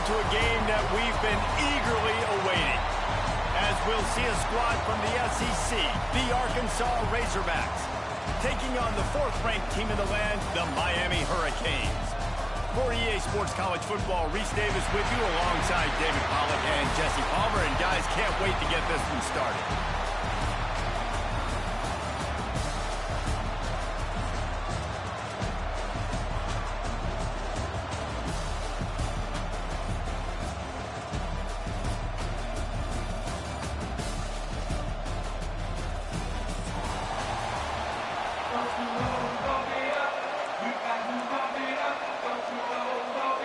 into a game that we've been eagerly awaiting, as we'll see a squad from the SEC, the Arkansas Razorbacks, taking on the fourth-ranked team in the land, the Miami Hurricanes. For EA Sports College Football, Reese Davis with you alongside David Pollack and Jesse Palmer, and guys, can't wait to get this one started.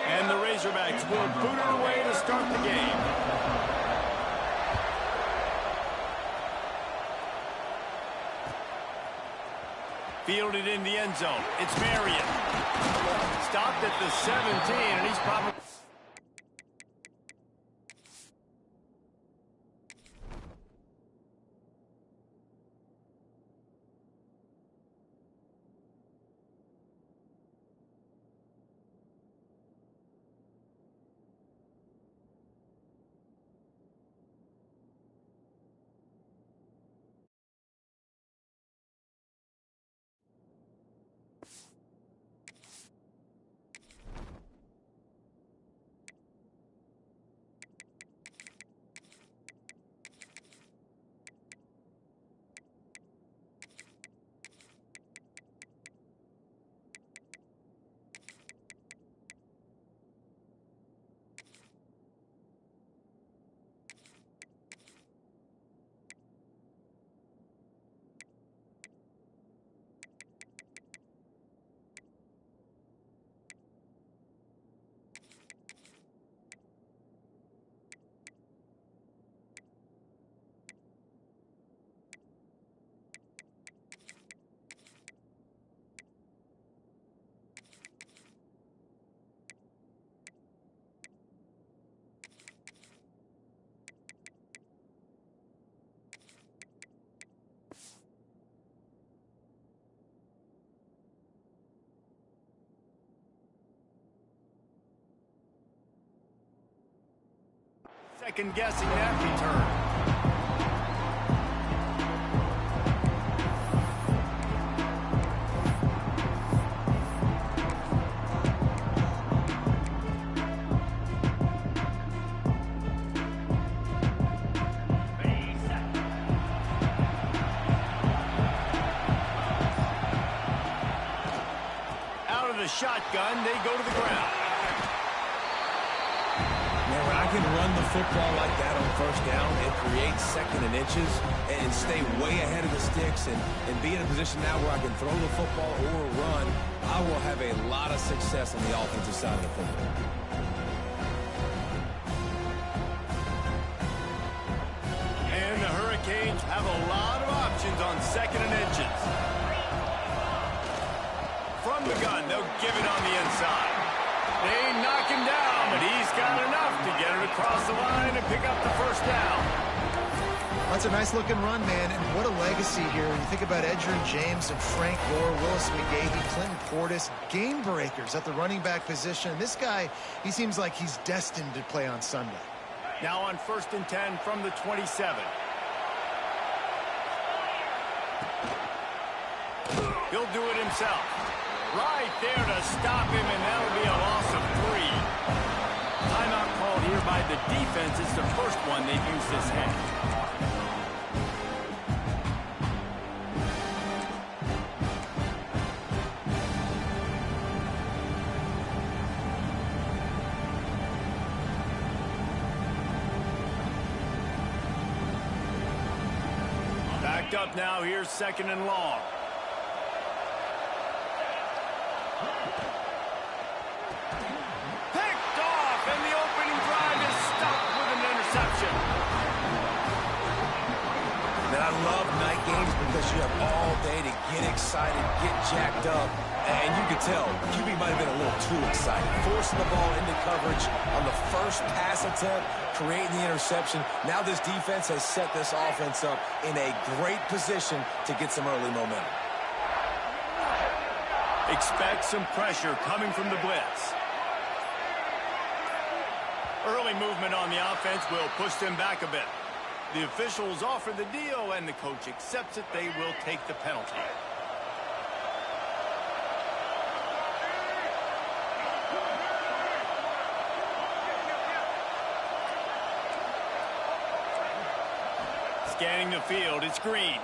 And the Razorbacks will boot it away to start the game. Fielded in the end zone. It's Marion. Stopped at the 17, and he's probably... Second guessing that return. Out of the shotgun, they go to the ground. When I can run the football like that on first down and create second and inches and stay way ahead of the sticks and be in a position now where I can throw the football or run, I will have a lot of success on the offensive side of the football. And the Hurricanes have a lot of options on second and inches. From the gun, they'll give it on the inside. They knock him down, but he's got enough to get it across the line and pick up the first down. That's a nice-looking run, man, and what a legacy here. When you think about Edgerrin James and Frank Gore, Willis McGahee, Clinton Portis, game breakers at the running back position. This guy, he seems like he's destined to play on Sunday. Now on 1st and 10 from the 27. He'll do it himself. Right there to stop him, and that'll be a loss of 3. Timeout called here by the defense. It's the first one they've used this half. Backed up now. Here's 2nd and long. I love night games because you have all day to get excited, get jacked up, and you can tell QB might have been a little too excited. Forcing the ball into coverage on the first pass attempt, creating the interception. Now this defense has set this offense up in a great position to get some early momentum. Expect some pressure coming from the blitz. Early movement on the offense will push them back a bit. The officials offer the deal, and the coach accepts it. They will take the penalty. Scanning the field, it's Green.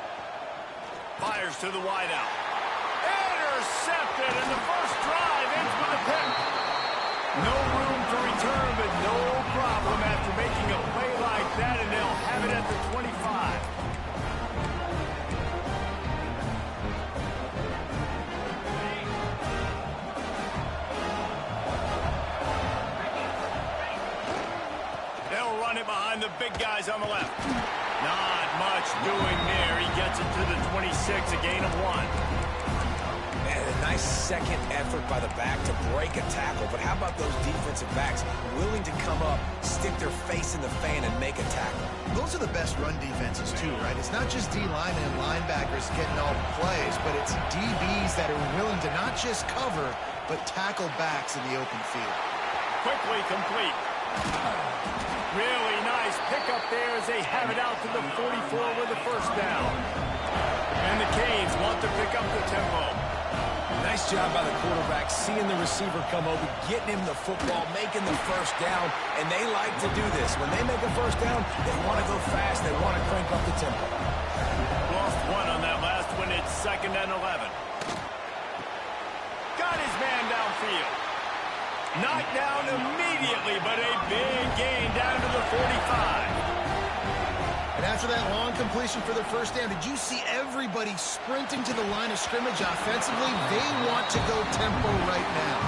Fires to the wideout. Intercepted, and the first drive ends with a pick. No room to return, but no problem after making a play like that, and they'll have it at the 25. They'll run it behind the big guys on the left. Not much doing there. He gets it to the 26, a gain of 1. And a nice second effort by the back to break a tackle. But how about those defensive backs willing to come up, stick their face in the fan, and make a tackle? Those are the best run defenses, too, right? It's not just D-linemen and linebackers getting all the plays, but it's DBs that are willing to not just cover, but tackle backs in the open field. Quickly complete. Really nice pickup there as they have it out to the 44 with the first down. And the Canes want to pick up the tempo. Nice job by the quarterback, seeing the receiver come open, getting him the football, making the first down, and they like to do this. When they make a first down, they want to go fast. They want to crank up the tempo. Lost one on that last one. It's 2nd and 11. Got his man downfield. Knocked down immediately, but a big gain down to the 45. And after that long completion for the first down, did you see everybody sprinting to the line of scrimmage offensively? They want to go tempo right now.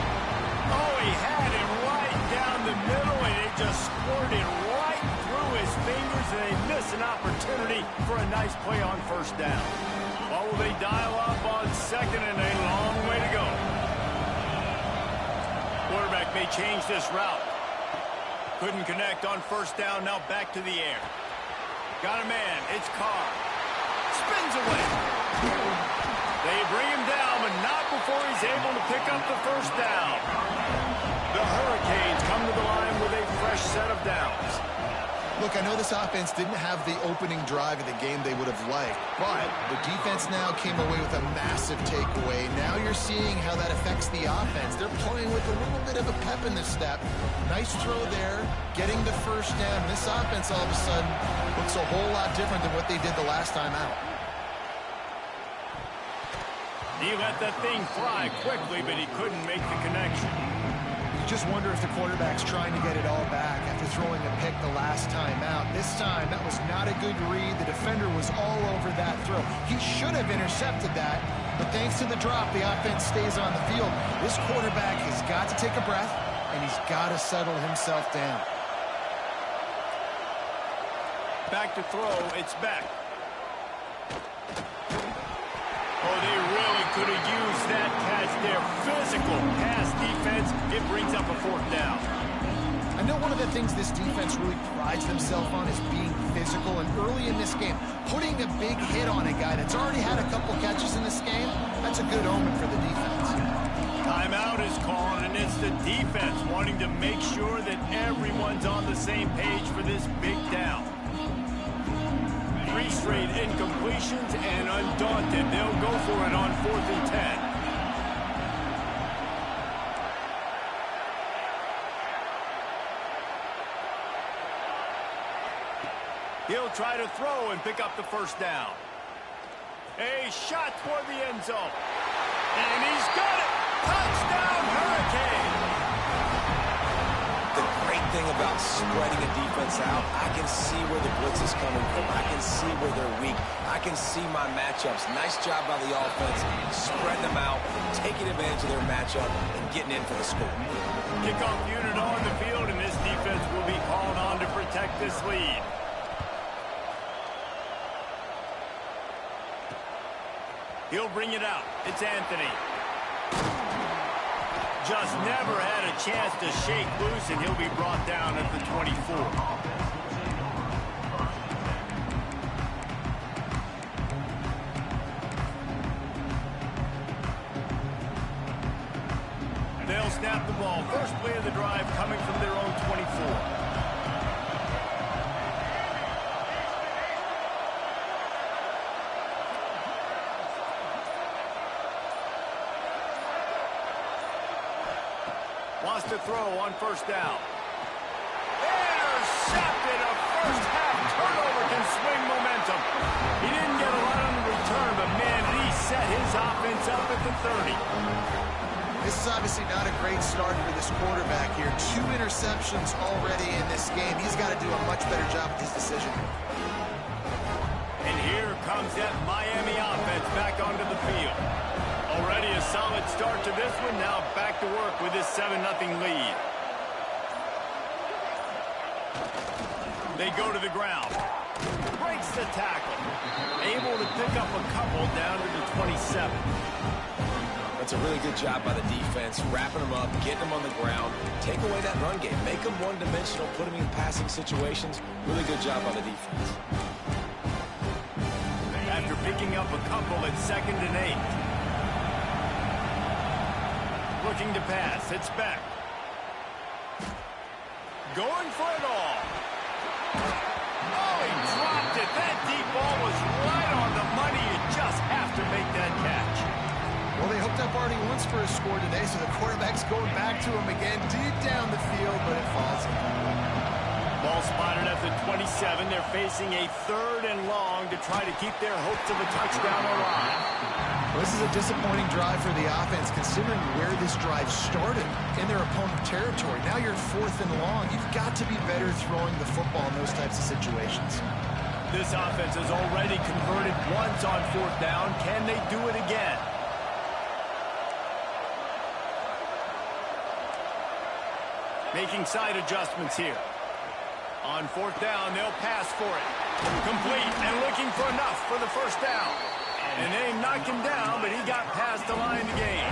Oh, he had it right down the middle, and it just squirted right through his fingers, and they miss an opportunity for a nice play on first down. Well, will they dial up on 2nd, and a long way to go. Quarterback may change this route. Couldn't connect on first down, now back to the air. Got a man, it's Carr. Spins away. They bring him down, but not before he's able to pick up the first down. The Hurricanes come to the line with a fresh set of downs. Look, I know this offense didn't have the opening drive of the game they would have liked, but the defense now came away with a massive takeaway. Now you're seeing how that affects the offense. They're playing with a little bit of a pep in the step. Nice throw there, getting the first down. This offense all of a sudden looks a whole lot different than what they did the last time out. He let that thing fly quickly, but he couldn't make the connection. You just wonder if the quarterback's trying to get it all back after throwing a pick the last time out. This time, that was not a good read. The defender was all over that throw. He should have intercepted that, but thanks to the drop, the offense stays on the field. This quarterback has got to take a breath, and he's got to settle himself down. Back to throw, it's Beck. Oh, they really could have used that catch there. Physical pass defense. It brings up a 4th down. I know one of the things this defense really prides themselves on is being physical, and early in this game, putting a big hit on a guy that's already had a couple catches in this game, that's a good omen for the defense. Timeout is called, and it's the defense wanting to make sure that everyone's on the same page for this big down. 3 straight incompletions, and undaunted, they'll go for it on 4th and 10. He'll try to throw and pick up the first down. A shot toward the end zone. And he's got it! Touchdown, Hurricane! The great thing about spreading a defense out, I can see where the blitz is coming from. I can see where they're weak. I can see my matchups. Nice job by the offense, spreading them out, taking advantage of their matchup, and getting in for the score. Kickoff unit on the field, and this defense will be called on to protect this lead. He'll bring it out. It's Anthony. Just never had a chance to shake loose, and he'll be brought down at the 24. They'll snap the ball. First play of the drive coming from their own 24. wants to throw on first down. Intercepted. A first-half turnover can swing momentum. He didn't get a lot on the return, but, man, he set his offense up at the 30. This is obviously not a great start for this quarterback here. 2 interceptions already in this game. He's got to do a much better job with his decision. And here comes that Miami offense back onto the field. Already a solid start to this one. Now back to work with this 7-0 lead. They go to the ground. Breaks the tackle. Able to pick up a couple down to the 27. That's a really good job by the defense, wrapping them up, getting them on the ground, take away that run game, make them one-dimensional, put them in passing situations. Really good job by the defense. After picking up a couple at 2nd and 8. Looking to pass. It's back. Going for it all. Oh, he dropped it. That deep ball was right on the money. You just have to make that catch. Well, they hooked up already once for a score today, so the quarterback's going back to him again deep down the field, but it falls in. Ball spotted at the 27. They're facing a 3rd and long to try to keep their hopes of a touchdown alive. Well, this is a disappointing drive for the offense, considering where this drive started in their opponent territory. Now you're 4th and long. You've got to be better throwing the football in those types of situations. This offense has already converted once on 4th down. Can they do it again? Making side adjustments here. On 4th down, they'll pass for it. Complete and looking for enough for the first down. And they knocked him down, but he got past the line to gain.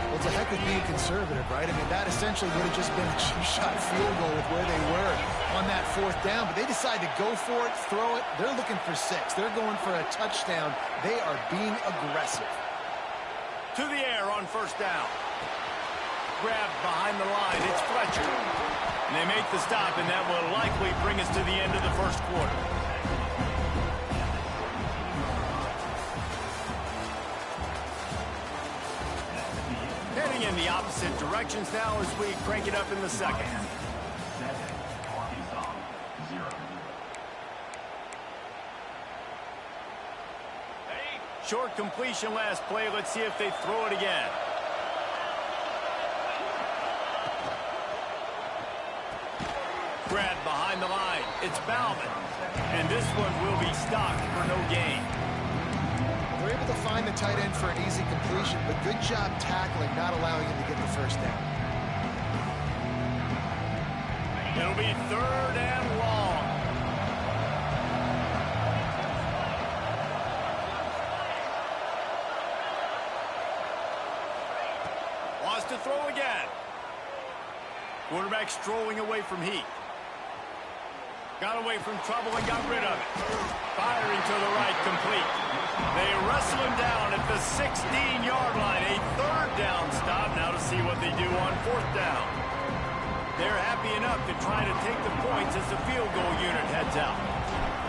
Well, it's a heck of being conservative, right? I mean, that essentially would have just been a two-shot field goal with where they were on that 4th down. But they decided to go for it, throw it. They're looking for 6. They're going for a touchdown. They are being aggressive. To the air on first down. Grabbed behind the line. It's Fletcher. And they make the stop, and that will likely bring us to the end of the first quarter. Heading in the opposite directions now as we crank it up in the second. Short completion last play. Let's see if they throw it again. Grabbed behind the line. It's Bauman. And this one will be stopped for no gain. They're able to find the tight end for an easy completion, but good job tackling, not allowing him to get the first down. It'll be 3rd and long. Wants to throw again. Quarterback strolling away from heat. Got away from trouble and got rid of it. Firing to the right, complete. They wrestle him down at the 16-yard line. A 3rd down stop. Now to see what they do on 4th down. They're happy enough to try to take the points as the field goal unit heads out.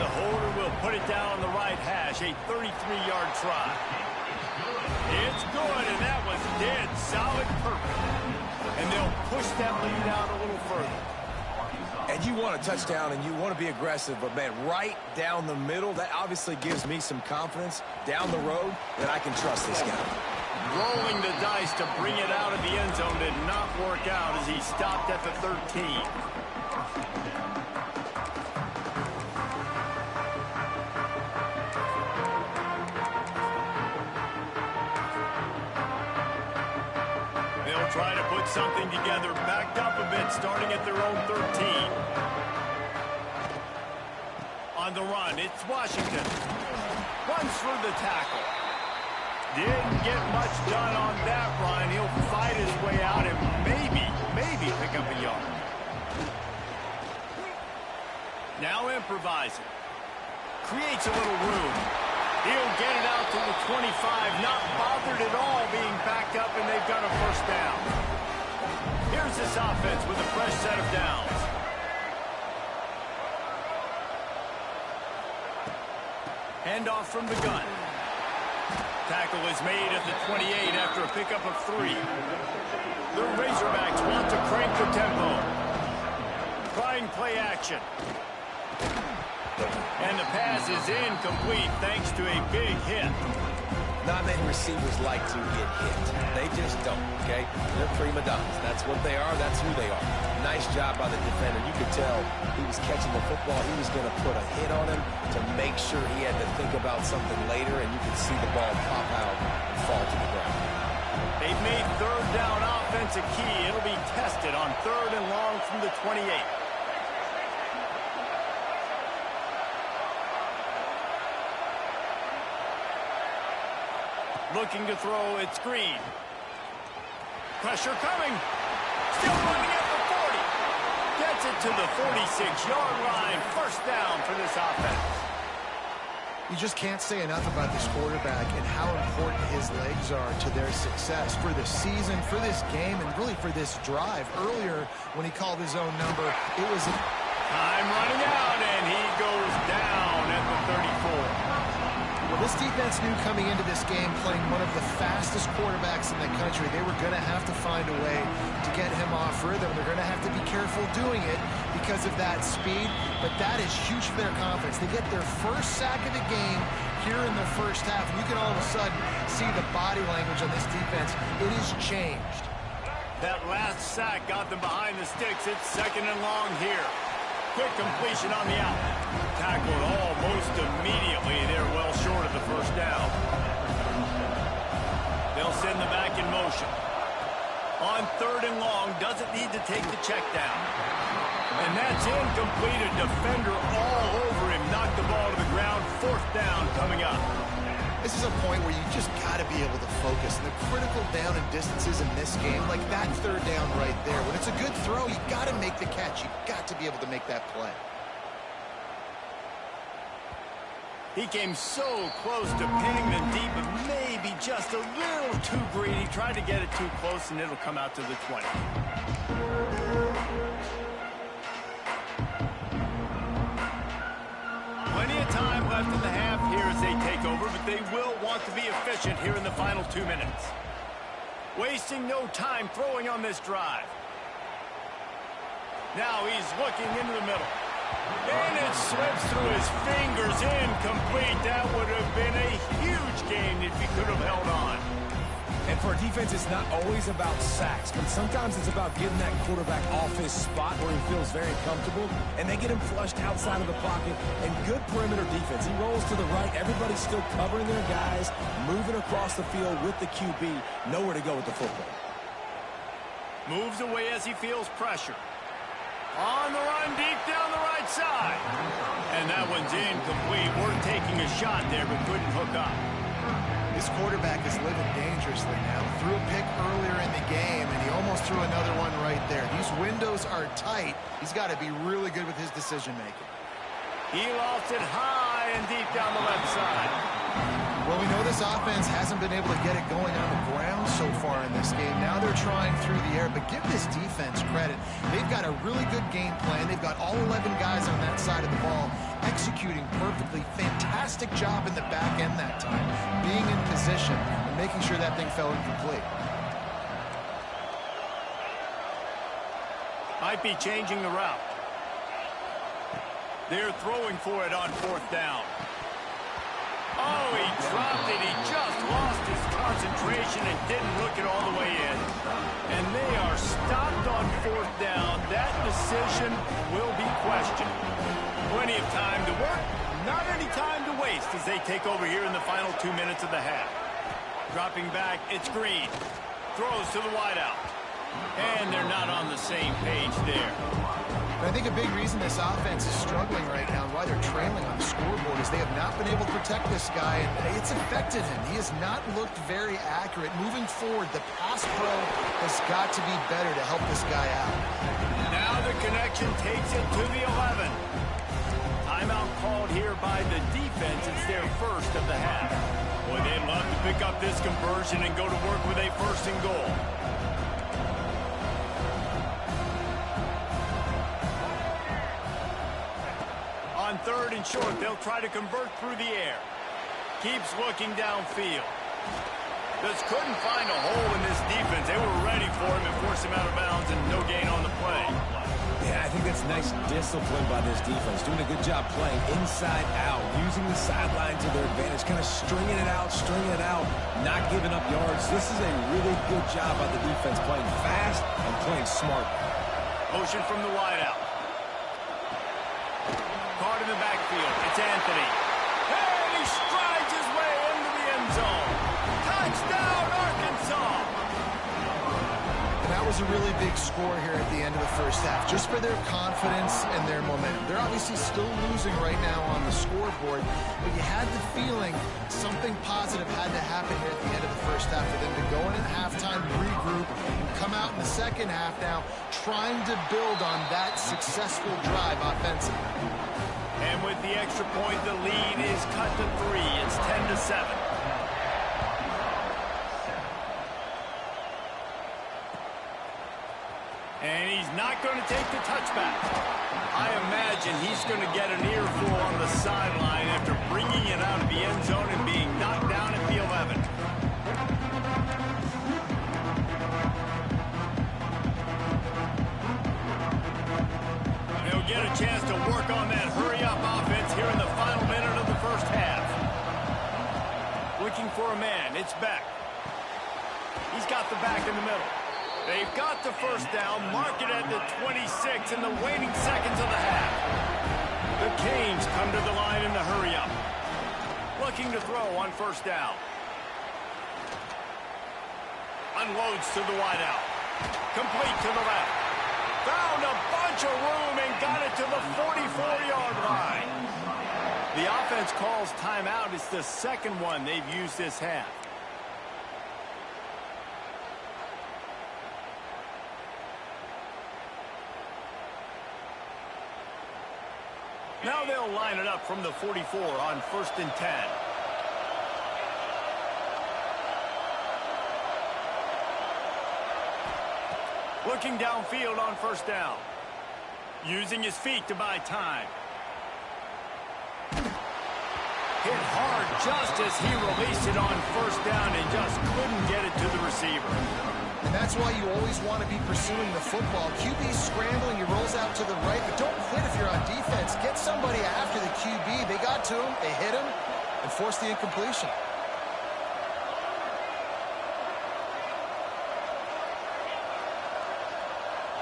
The holder will put it down on the right hash. A 33-yard try. It's good, and that was dead solid perfect. And they'll push that lead out a little further. And you want a touchdown and you want to be aggressive, but, man, right down the middle, that obviously gives me some confidence down the road that I can trust this guy. Rolling the dice to bring it out of the end zone did not work out as he stopped at the 13. They'll try to put something together, backed up a bit, starting at their own 13. On the run, it's Washington. Runs through the tackle. Didn't get much done on that run. He'll fight his way out and maybe pick up a yard. Now improvising. Creates a little room. He'll get it out to the 25. Not bothered at all being backed up, and they've got a first down. Here's this offense with a fresh set of downs. Handoff from the gun. Tackle is made at the 28 after a pickup of 3. The Razorbacks want to crank the tempo. Trying play action. And the pass is incomplete thanks to a big hit. Not many receivers like to get hit. They just don't, okay? They're prima donnas. That's what they are. That's who they are. Nice job by the defender. You could tell he was catching the football. He was going to put a hit on him to make sure he had to think about something later, and you could see the ball pop out and fall to the ground. They've made third down offense a key. It'll be tested on 3rd and long from the 28. Looking to throw, it's Green. Pressure coming. Still running at the 40. Gets it to the 46-yard line. First down for this offense. You just can't say enough about this quarterback and how important his legs are to their success for the season, for this game, and really for this drive. Earlier, when he called his own number, it was... Time running out, and he goes down at the 34. Well, this defense knew coming into this game, playing one of the fastest quarterbacks in the country, they were going to have to find a way to get him off rhythm. They're going to have to be careful doing it because of that speed, but that is huge for their confidence. They get their first sack of the game here in the first half, and you can all of a sudden see the body language on this defense. It has changed. That last sack got them behind the sticks. It's 2nd and long here. Quick completion on the out. Tackled almost immediately. They're well short of the first down. They'll send the back in motion. On 3rd and long, doesn't need to take the check down. And that's incomplete. A defender all over him. Knocked the ball to the ground. 4th down coming up. This is a point where you just got to be able to focus. And the critical down and distances in this game, like that 3rd down right there. When it's a good throw, you got to make the catch. You got to be able to make that play. He came so close to pinning them deep, but maybe just a little too greedy. Tried to get it too close, and it'll come out to the 20. Plenty of time left in the half here as they take over, but they will want to be efficient here in the final 2 minutes. Wasting no time throwing on this drive. Now he's looking into the middle. And it slips through his fingers, incomplete. That would have been a huge gain if he could have held on. And for a defense, it's not always about sacks, but sometimes it's about getting that quarterback off his spot where he feels very comfortable, and they get him flushed outside of the pocket, and good perimeter defense. He rolls to the right. Everybody's still covering their guys, moving across the field with the QB. Nowhere to go with the football. Moves away as he feels pressure. On the run, deep down the right side. And that one's incomplete. We're taking a shot there, but couldn't hook up. This quarterback is living dangerously now. Threw a pick earlier in the game, and he almost threw another one right there. These windows are tight. He's got to be really good with his decision-making. He lost it high and deep down the left side. Well, we know this offense hasn't been able to get it going on the ground so far in this game. Now they're trying through the air, but give this defense credit. They've got a really good game plan. They've got all 11 guys on that side of the ball executing perfectly. Fantastic job in the back end that time, being in position and making sure that thing fell incomplete. Might be changing the route. They're throwing for it on 4th down. Oh, he dropped it. He just lost his concentration and didn't look it all the way in. And they are stopped on 4th down. That decision will be questioned. Plenty of time to work. Not any time to waste as they take over here in the final 2 minutes of the half. Dropping back, it's Green. Throws to the wideout. And they're not on the same page there. And I think a big reason this offense is struggling right now and why they're trailing on the scoreboard is they have not been able to protect this guy, and it's affected him. He has not looked very accurate. Moving forward, the pass pro has got to be better to help this guy out. Now the connection takes it to the 11. Timeout called here by the defense. It's their first of the half. Boy, they'd love to pick up this conversion and go to work with a 1st and goal. On 3rd and short, they'll try to convert through the air. Keeps looking downfield. Just couldn't find a hole in this defense. They were ready for him and forced him out of bounds and no gain on the play. Yeah, I think that's nice discipline by this defense. Doing a good job playing inside out, using the sideline to their advantage, kind of stringing it out, not giving up yards. This is a really good job by the defense, playing fast and playing smart. Motion from the wideout. Caught in the backfield. It's Anthony. And he strides his way into the end zone. Touchdown, Arkansas! And that was a really big score here at the end of the first half, just for their confidence and their momentum. They're obviously still losing right now on the scoreboard, but you had the feeling something positive had to happen here at the end of the first half for them to go in at halftime, regroup, and come out in the second half now trying to build on that successful drive offensively. And with the extra point, the lead is cut to 3. It's 10-7. And he's not going to take the touchback. I imagine he's going to get an earful on the sideline after bringing it out of the end zone and being knocked down at the 11. He'll get a chance to work on that hurry-up offense here in the final minute of the first half. Looking for a man. It's Beck. He's got the back in the middle. They've got the first down, mark it at the 26 in the waning seconds of the half. The Canes come to the line in the hurry-up. Looking to throw on first down. Unloads to the wideout. Complete to the left. Found a bunch of room and got it to the 44-yard line. The offense calls timeout. It's the second one they've used this half. Now they'll line it up from the 44 on 1st and 10. Looking downfield on first down. Using his feet to buy time. Hit hard just as he released it on first down and just couldn't get it to the receiver. And that's why you always want to be pursuing the football. QB's scrambling, he rolls out to the right, but don't quit if you're on defense. Get somebody after the QB. They got to him, they hit him, and forced the incompletion.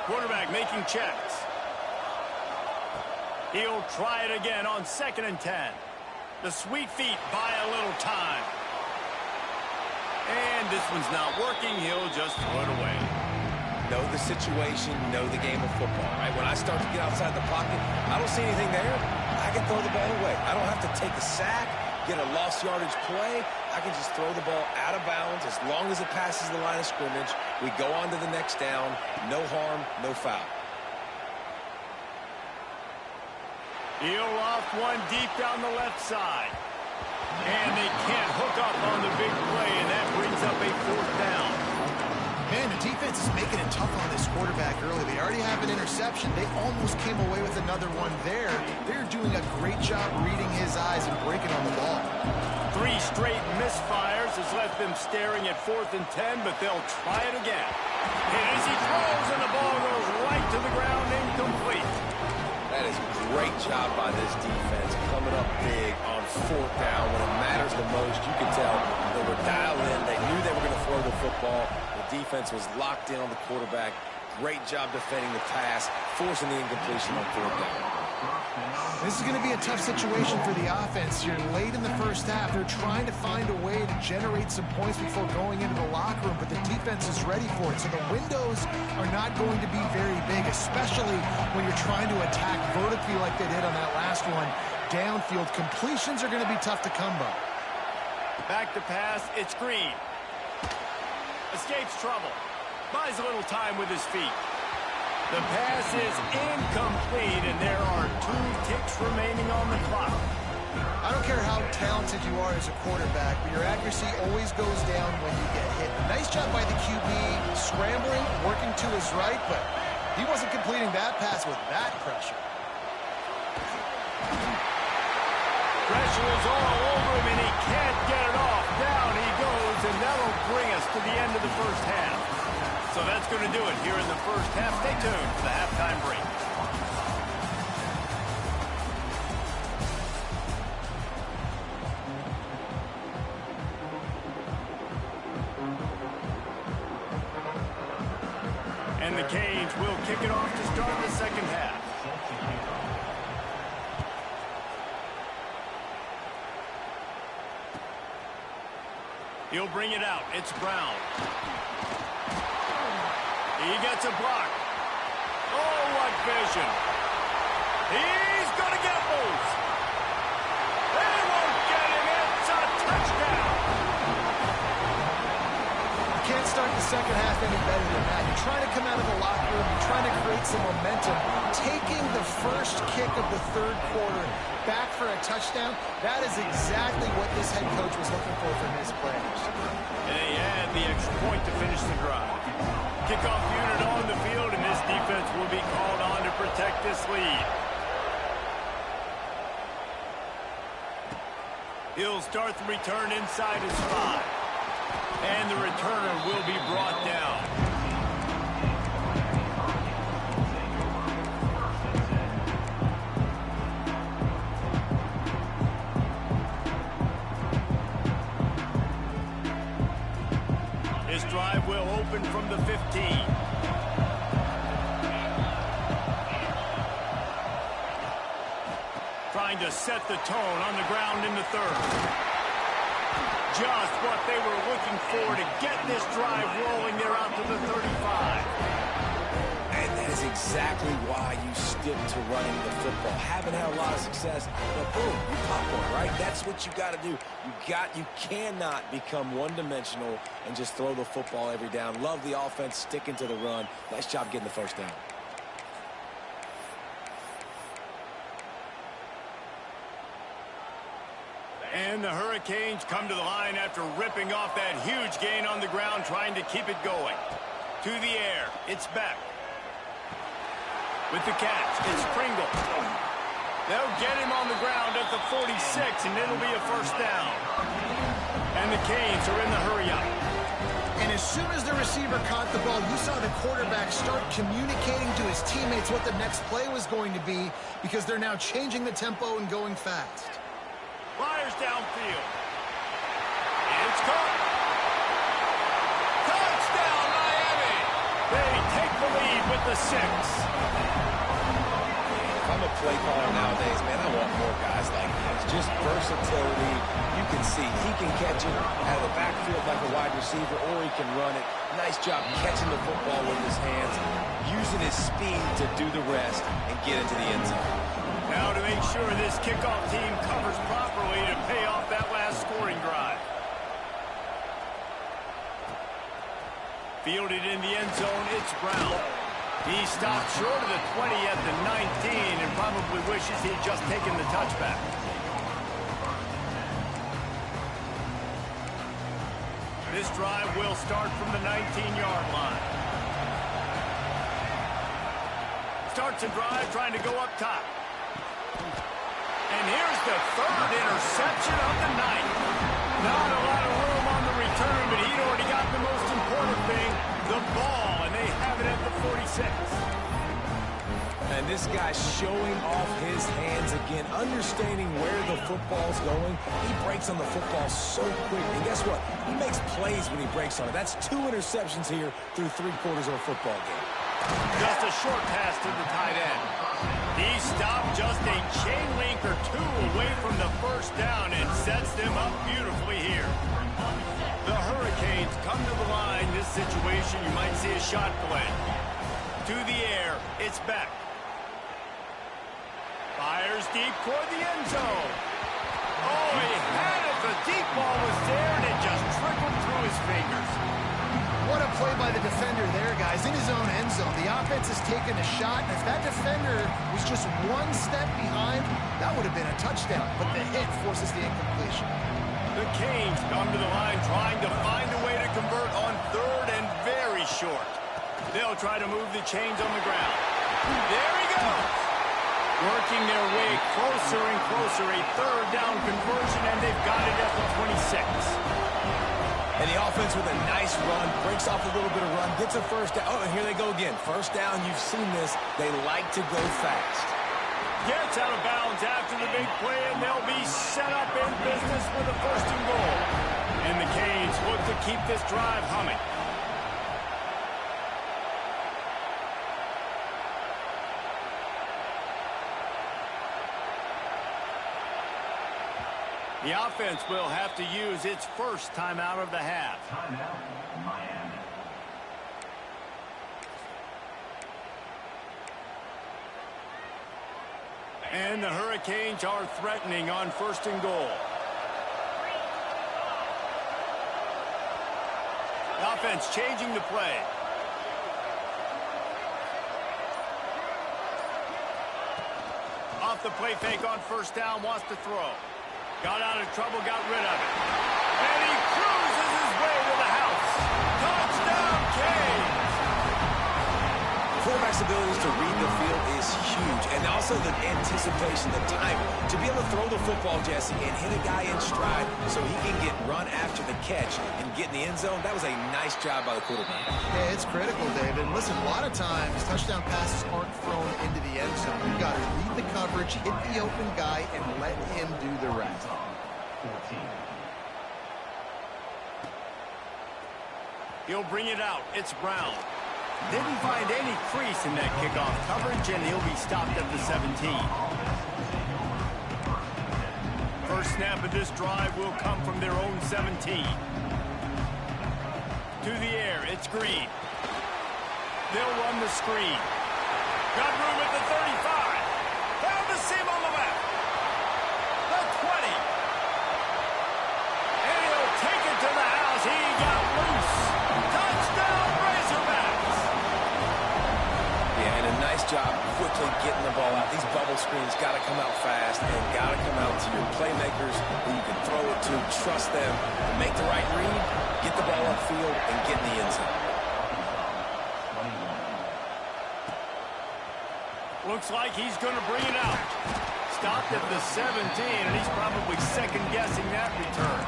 Quarterback making checks. He'll try it again on 2nd and 10. The sweet feet buy a little time. And this one's not working. He'll just throw it away. Know the situation, know the game of football, right? When I start to get outside the pocket, I don't see anything there, I can throw the ball away. I don't have to take a sack, get a lost yardage play. I can just throw the ball out of bounds as long as it passes the line of scrimmage. We go on to the next down. No harm, no foul. He'll loft one deep down the left side. And they can't hook up on the big play, and that brings up a 4th down. Man, the defense is making it tough on this quarterback early. They already have an interception. They almost came away with another one there. They're doing a great job reading his eyes and breaking on the ball. 3 straight misfires has left them staring at 4th and 10, but they'll try it again. And as he throws, and the ball goes right to the ground, incomplete. That is a great job by this defense, coming up big on 4th down. When it matters the most, you can tell they were dialed in. They knew they were going to throw the football. The defense was locked in on the quarterback. Great job defending the pass, forcing the incompletion on 4th down. This is going to be a tough situation for the offense here. Late in the first half, they're trying to find a way to generate some points before going into the locker room, but the defense is ready for it. So the windows are not going to be very big, especially when you're trying to attack vertically like they did on that last one. Downfield completions are going to be tough to come by. Back to pass, it's Green. Escapes trouble. Buys a little time with his feet. The pass is incomplete, and there are 2 ticks remaining on the clock. I don't care how talented you are as a quarterback, but your accuracy always goes down when you get hit. Nice job by the QB, scrambling, working to his right, but he wasn't completing that pass with that pressure. Pressure is all over him, and he can't get it off. Down he goes, and that'll bring us to the end of the first half. So that's going to do it here in the first half. Stay tuned for the halftime break. And the Canes will kick it off to start the second half. He'll bring it out. It's Brown. He gets a block. Oh, what vision. He's going to get loose. They won't get him. It's a touchdown. You can't start the second half any better than that. You're trying to come out of the locker room. You're trying to create some momentum. Taking the first kick of the third quarter back for a touchdown, that is exactly what this head coach was looking for from his players. And they had the extra point to finish the drive. Kickoff unit on the field, and this defense will be called on to protect this lead. He'll start the return inside his 5. And the returner will be brought down. This drive will open from the 15. Trying to set the tone on the ground in the third. Just what they were looking for to get this drive rolling. They're out to the 35. And that is exactly why you stick to running the football. Haven't had a lot of success, but boom, you pop one, right? That's what you got to do. You cannot become one-dimensional and just throw the football every down. Love the offense, sticking to the run. Nice job getting the first down. And the Hurricanes come to the line after ripping off that huge gain on the ground, trying to keep it going. To the air, it's Beck. With the catch, it's Pringle. They'll get him on the ground at the 46, and it'll be a first down. And the Canes are in the hurry-up. And as soon as the receiver caught the ball, you saw the quarterback start communicating to his teammates what the next play was going to be, because they're now changing the tempo and going fast. Fires downfield. It's caught. Touchdown, Miami! They take the lead with the 6. If I'm a play caller nowadays, man, I want more guys like this. Just versatility. You can see he can catch it out of the backfield like a wide receiver, or he can run it. Nice job catching the football with his hands, using his speed to do the rest and get into the end zone. Now to make sure this kickoff team covers properly to pay off that last scoring drive. Fielded in the end zone, it's Brown. He stopped short of the 20 at the 19 and probably wishes he'd just taken the touchback. This drive will start from the 19-yard line. Starts a drive trying to go up top. And here's the third interception of the night. Not a lot of room on the return, but he'd already got the most important thing, the ball, and they have it at the 46. And this guy's showing off his hands again, understanding where the football's going. He breaks on the football so quick. And guess what? He makes plays when he breaks on it. That's 2 interceptions here through 3 quarters of a football game. Just a short pass to the tight end. He stopped just a chain link or 2 away from the first down and sets them up beautifully here. The Hurricanes come to the line. This situation, you might see a shot play. To the air, it's Beck. Fires deep toward the end zone. Oh, he had it. The deep ball was there, and it just trickled through his fingers. What a play by the defender there, guys. In his own end zone, the offense has taken a shot, and if that defender was just 1 step behind, that would have been a touchdown, but the hit forces the incompletion. The Canes come to the line trying to find a way to convert on 3rd and very short. They'll try to move the chains on the ground. There he goes. Working their way closer and closer. A third down conversion, and they've got it at the 26. And the offense with a nice run, breaks off a little bit of run, gets a first down. Oh, and here they go again. First down, you've seen this. They like to go fast. Gets out of bounds after the big play, and they'll be set up in business with a first and goal. And the Canes look to keep this drive humming. The offense will have to use its first timeout of the half. Timeout, Miami. And the Hurricanes are threatening on first and goal. The offense changing the play. Off the play fake on first down, wants to throw. Got out of trouble, got rid of it. And he cruises his way to the house. Touchdown, Canes! Quarterback's abilities to read the field is huge, and also the anticipation, the timing. To be able to throw the football, Jesse, and hit a guy in stride so he can get run after the catch and get in the end zone, that was a nice job by the quarterback. Yeah, it's critical, David. Listen, a lot of times, touchdown passes aren't thrown into the end zone. You've got to read the coverage, hit the open guy, and let him do the rest. 14. He'll bring it out. It's Brown. Didn't find any crease in that kickoff coverage, and he'll be stopped at the 17. First snap of this drive will come from their own 17. To the air, it's Green. They'll run the screen. Got room at the 35. Found the seam on the left. The 20. And he'll take it to the house. He got loose. Touchdown, Razorbacks. Yeah, and a nice job quickly getting the ball out. These bubble screens got to come out fast and got to come out to your playmakers who you can throw it to, trust them, make the right read, get the ball upfield, and get in the end zone. Looks like he's going to bring it out. Stopped at the 17, and he's probably second-guessing that return.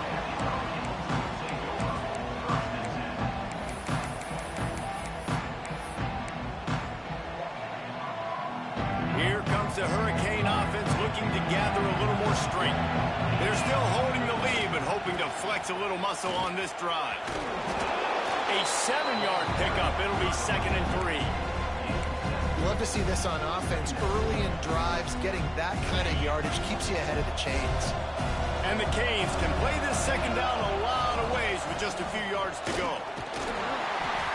Here comes the Hurricane offense looking to gather a little more strength. They're still holding the lead, but hoping to flex a little muscle on this drive. A 7-yard pickup. It'll be 2nd and 3. Love to see this on offense. Early in drives, getting that kind of yardage keeps you ahead of the chains. And the Canes can play this second down a lot of ways with just a few yards to go.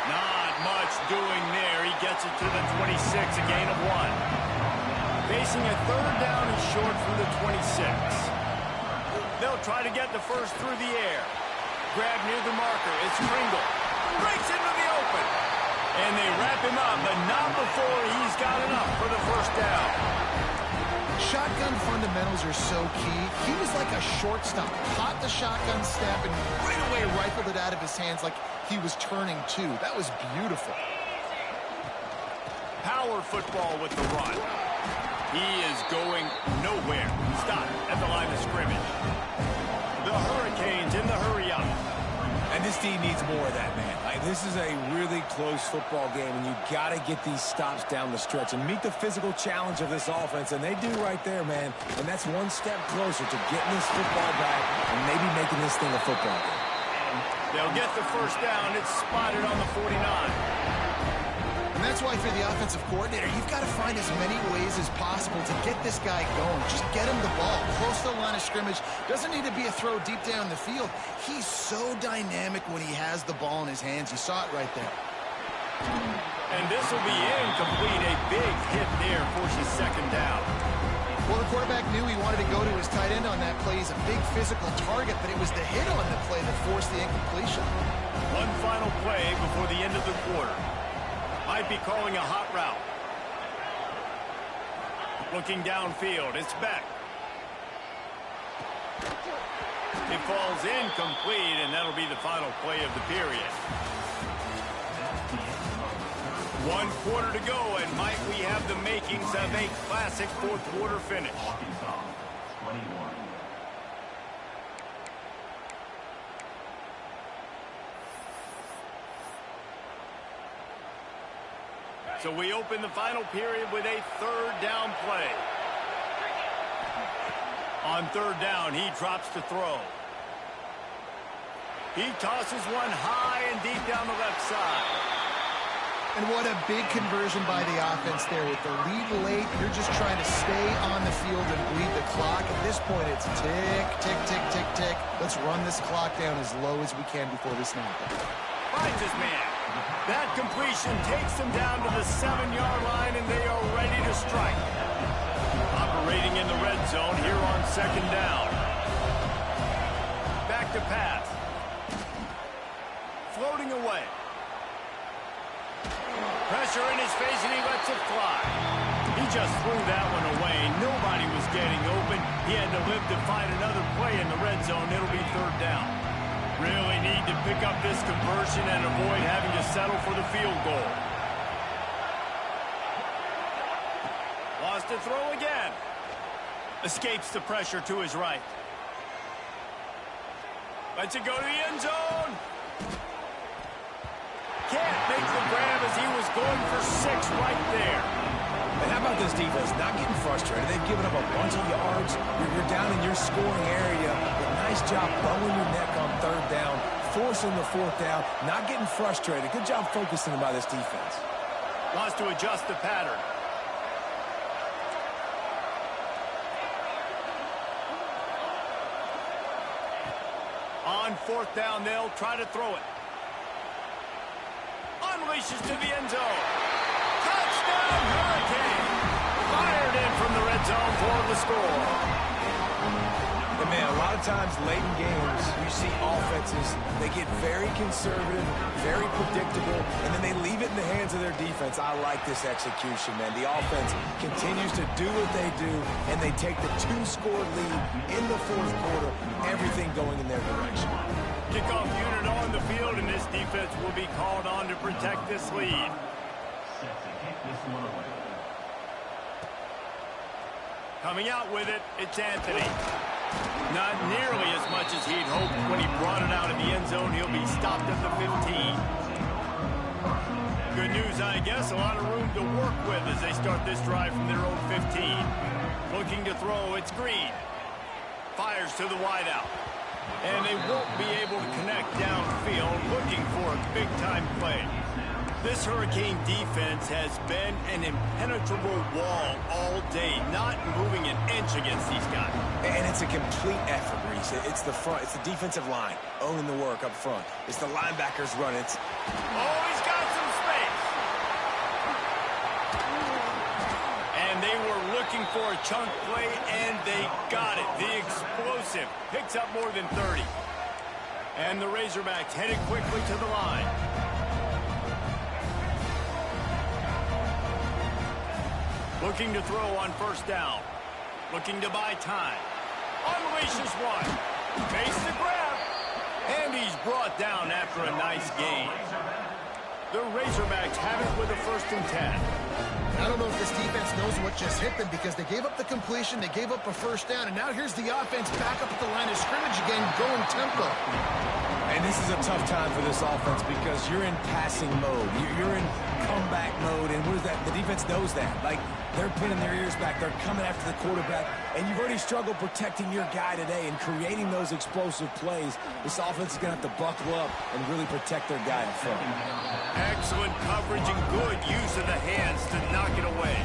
Not much doing there. He gets it to the 26, a gain of 1. Facing a third down and short from the 26. They'll try to get the first through the air. Grab near the marker. It's Kringle. Breaks into the open. And they wrap him up, but not before he's got enough for the first down. Shotgun fundamentals are so key. He was like a shortstop. Caught the shotgun snap and right away rifled it out of his hands like he was turning two. That was beautiful. Power football with the run. He is going nowhere. Stop at the line of scrimmage. The Hurricanes in the hurry-up. And this team needs more of that, man. This is a really close football game, and you got to get these stops down the stretch and meet the physical challenge of this offense, and they do right there, man. And that's one step closer to getting this football back and maybe making this thing a football game. They'll get the first down. It's spotted on the 49. And that's why for the offensive coordinator, you've got to find as many ways as possible to get this guy going. Just get him the ball close to the line of scrimmage. Doesn't need to be a throw deep down the field. He's so dynamic when he has the ball in his hands. You saw it right there. And this will be incomplete. A big hit there forces second down. Well, the quarterback knew he wanted to go to his tight end on that play. He's a big physical target, but it was the hit on the play that forced the incompletion. One final play before the end of the quarter. Might be calling a hot route. Looking downfield, it's Beck. It falls incomplete, and that'll be the final play of the period. 1 quarter to go, and might we have the makings of a classic fourth quarter finish. Arkansas, 21. So we open the final period with a third down play. On third down, he drops to throw. He tosses one high and deep down the left side. And what a big conversion by the offense there. With the lead late, you're just trying to stay on the field and bleed the clock. At this point, it's tick, tick, tick, tick, tick. Let's run this clock down as low as we can before we snap it. Finds his man. That completion takes them down to the 7-yard line, and they are ready to strike. Operating in the red zone here on second down. Back to pass. Floating away. Pressure in his face, and he lets it fly. He just threw that one away. Nobody was getting open. He had to live to find another play in the red zone. It'll be third down. Really need to pick up this conversion and avoid having to settle for the field goal. Lost to throw again. Escapes the pressure to his right. Lets it go to the end zone. Can't make the grab as he was going for 6 right there. And how about this defense? Not getting frustrated. They've given up a bunch of yards. You're down in your scoring area. But nice job bowing your neck on third down, forcing the fourth down, not getting frustrated. Good job focusing by this defense. Wants to adjust the pattern. On fourth down, they'll try to throw it. Unleashes to the end zone. Touchdown, Hurricane! Fired in from the red zone for the score. And man, a lot of times late in games, you see offenses, they get very conservative, very predictable, and then they leave it in the hands of their defense. I like this execution, man. The offense continues to do what they do, and they take the 2-score lead in the fourth quarter, everything going in their direction. Kickoff unit on the field, and this defense will be called on to protect this lead. Set to kick this one away. Coming out with it, it's Anthony. Not nearly as much as he'd hoped when he brought it out of the end zone. He'll be stopped at the 15. Good news, I guess. A lot of room to work with as they start this drive from their own 15. Looking to throw, it's Green. Fires to the wideout. And they won't be able to connect downfield, looking for a big-time play. This Hurricane defense has been an impenetrable wall all day, not moving an inch against these guys. And it's a complete effort, Reese. It's the front, it's the defensive line owning the work up front. It's the linebackers running. Oh, he's got some space. And they were looking for a chunk play, and they got it. The explosive picks up more than 30. And the Razorbacks headed quickly to the line. Looking to throw on first down. Looking to buy time. Unleashes one. Makes the grab. And he's brought down after a nice gain. The Razorbacks have it with a 1st and 10. I don't know if this defense knows what just hit them because they gave up the completion, they gave up a first down, and now here's the offense back up at the line of scrimmage again, going tempo. And this is a tough time for this offense because you're in passing mode. You're in comeback mode, and what is that? The defense knows that. Like, they're pinning their ears back. They're coming after the quarterback, and you've already struggled protecting your guy today and creating those explosive plays. This offense is going to have to buckle up and really protect their guy in front. Excellent coverage and good use of the hands to knock it away.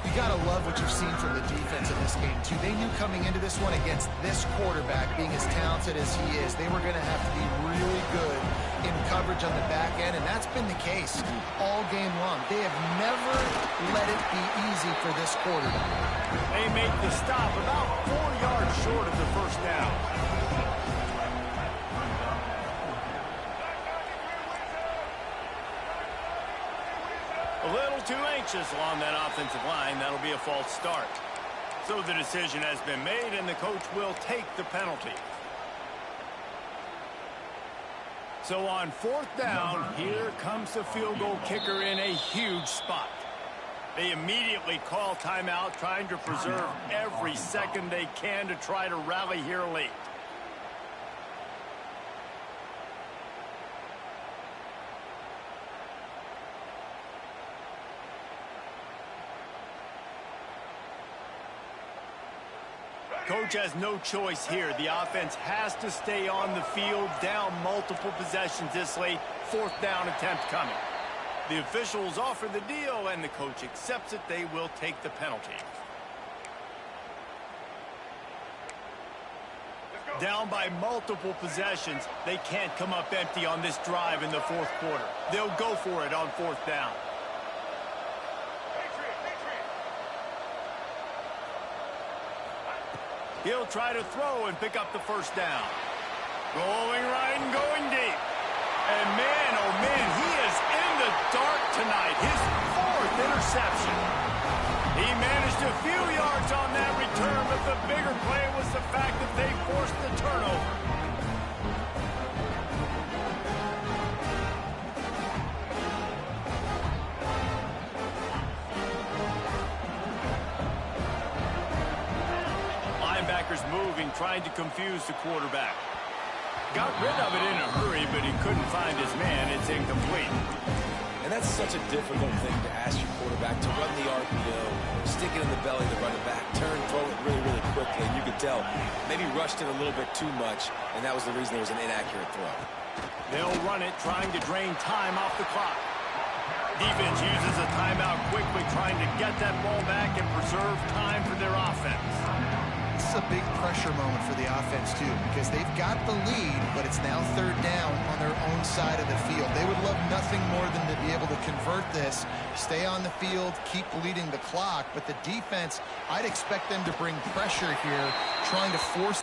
You got to love what you've seen from the defense in this game, too. They knew coming into this one against this quarterback, being as talented as he is, they were going to have to be really good in coverage on the back end, and that's been the case all game long. They have never let it be easy for this quarterback. They make the stop about 4 yards short of the first down. A little too anxious along that offensive line. That'll be a false start. So the decision has been made, and the coach will take the penalty. So on fourth down, here comes the field goal kicker in a huge spot. They immediately call timeout, trying to preserve every second they can to try to rally here late. Coach has no choice here. The offense has to stay on the field, down multiple possessions this late. Fourth down attempt coming. The officials offer the deal, and the coach accepts it. They will take the penalty. Down by multiple possessions. They can't come up empty on this drive in the fourth quarter. They'll go for it on fourth down. He'll try to throw and pick up the first down. Going right and going deep. And man, oh man, he is in the dark tonight. His fourth interception. He managed a few yards on that return, but the bigger play was the fact that they forced the turnover. Linebackers moving, trying to confuse the quarterback. Got rid of it in a hurry, but he couldn't find his man. It's incomplete. And that's such a difficult thing to ask your quarterback to run the RPO, stick it in the belly of the running back, turn, throw it really, really quickly. And you could tell maybe rushed it a little bit too much, and that was the reason there was an inaccurate throw. They'll run it, trying to drain time off the clock. Defense uses a timeout quickly, trying to get that ball back and preserve time for their offense. This is a big pressure moment for the offense, too, because they've got the lead, but it's now third down on their own side of the field. They would love nothing more than to be able to convert this, stay on the field, keep bleeding the clock. But the defense, I'd expect them to bring pressure here, trying to force